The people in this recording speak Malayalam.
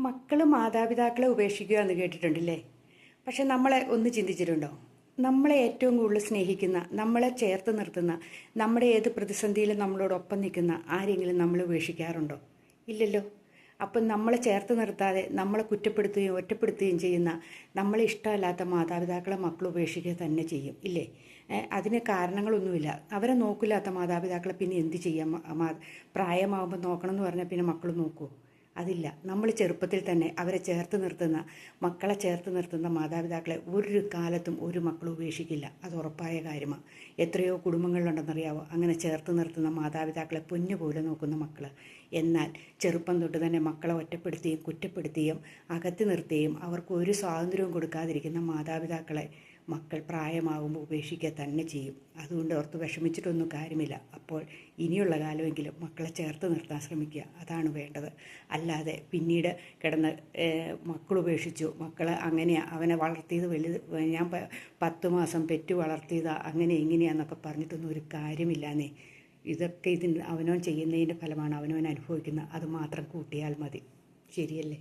മക്കൾ മാതാപിതാക്കളെ ഉപേക്ഷിക്കുക എന്ന് കേട്ടിട്ടുണ്ടല്ലേ? പക്ഷെ നമ്മളെ ഒന്ന് ചിന്തിച്ചിട്ടുണ്ടോ? നമ്മളെ ഏറ്റവും കൂടുതൽ സ്നേഹിക്കുന്ന, നമ്മളെ ചേർത്ത് നിർത്തുന്ന, നമ്മുടെ ഏത് പ്രതിസന്ധിയിലും നമ്മളോടൊപ്പം നിൽക്കുന്ന ആരെങ്കിലും നമ്മൾ ഉപേക്ഷിക്കാറുണ്ടോ? ഇല്ലല്ലോ. അപ്പം നമ്മളെ ചേർത്ത് നിർത്താതെ നമ്മളെ കുറ്റപ്പെടുത്തുകയും ഒറ്റപ്പെടുത്തുകയും ചെയ്യുന്ന, നമ്മളെ ഇഷ്ടമല്ലാത്ത മാതാപിതാക്കളെ മക്കൾ ഉപേക്ഷിക്കുക തന്നെ ചെയ്യും, ഇല്ലേ? അതിന് കാരണങ്ങളൊന്നുമില്ല. അവരെ നോക്കില്ലാത്ത മാതാപിതാക്കളെ പിന്നെ എന്ത് ചെയ്യാം? പ്രായമാകുമ്പോൾ നോക്കണം എന്ന് പറഞ്ഞാൽ പിന്നെ മക്കൾ നോക്കുമോ? അതില്ല. നമ്മൾ ചെറുപ്പത്തിൽ തന്നെ അവരെ ചേർത്ത് നിർത്തുന്ന, മക്കളെ ചേർത്ത് നിർത്തുന്ന മാതാപിതാക്കളെ ഒരു കാലത്തും ഒരു മക്കളും ഉപേക്ഷിക്കില്ല. അത് ഉറപ്പായ കാര്യമാണ്. എത്രയോ കുടുംബങ്ങളിലുണ്ടെന്നറിയാവോ അങ്ങനെ ചേർത്ത് നിർത്തുന്ന മാതാപിതാക്കളെ പൊന്നു പോലെ നോക്കുന്ന മക്കൾ. എന്നാൽ ചെറുപ്പം തൊട്ട് തന്നെ മക്കളെ ഒറ്റപ്പെടുത്തുകയും കുറ്റപ്പെടുത്തുകയും അകറ്റി നിർത്തുകയും അവർക്ക് ഒരു സ്വാതന്ത്ര്യവും കൊടുക്കാതിരിക്കുന്ന മാതാപിതാക്കളെ മക്കൾ പ്രായമാകുമ്പോൾ ഉപേക്ഷിക്കുക തന്നെ ചെയ്യും. അതുകൊണ്ട് ഓർത്ത് വിഷമിച്ചിട്ടൊന്നും കാര്യമില്ല. അപ്പോൾ ഇനിയുള്ള കാലമെങ്കിലും മക്കളെ ചേർത്ത് നിർത്താൻ ശ്രമിക്കുക. അതാണ് വേണ്ടത്. അല്ലാതെ പിന്നീട് കിടന്ന് മക്കൾ ഉപേക്ഷിച്ചു, മക്കളെ അങ്ങനെയാണ്, അവനെ വളർത്തിയത് വലുത്, ഞാൻ 10 മാസം പെറ്റു വളർത്തിയതാ, അങ്ങനെ ഇങ്ങനെയാന്നൊക്കെ പറഞ്ഞിട്ടൊന്നും ഒരു കാര്യമില്ലാന്നേ. ഇതൊക്കെ അവനവൻ ചെയ്യുന്നതിൻ്റെ ഫലമാണ് അവനവൻ അനുഭവിക്കുന്നത്. അത് മാത്രം കൂട്ടിയാൽ മതി. ശരിയല്ലേ?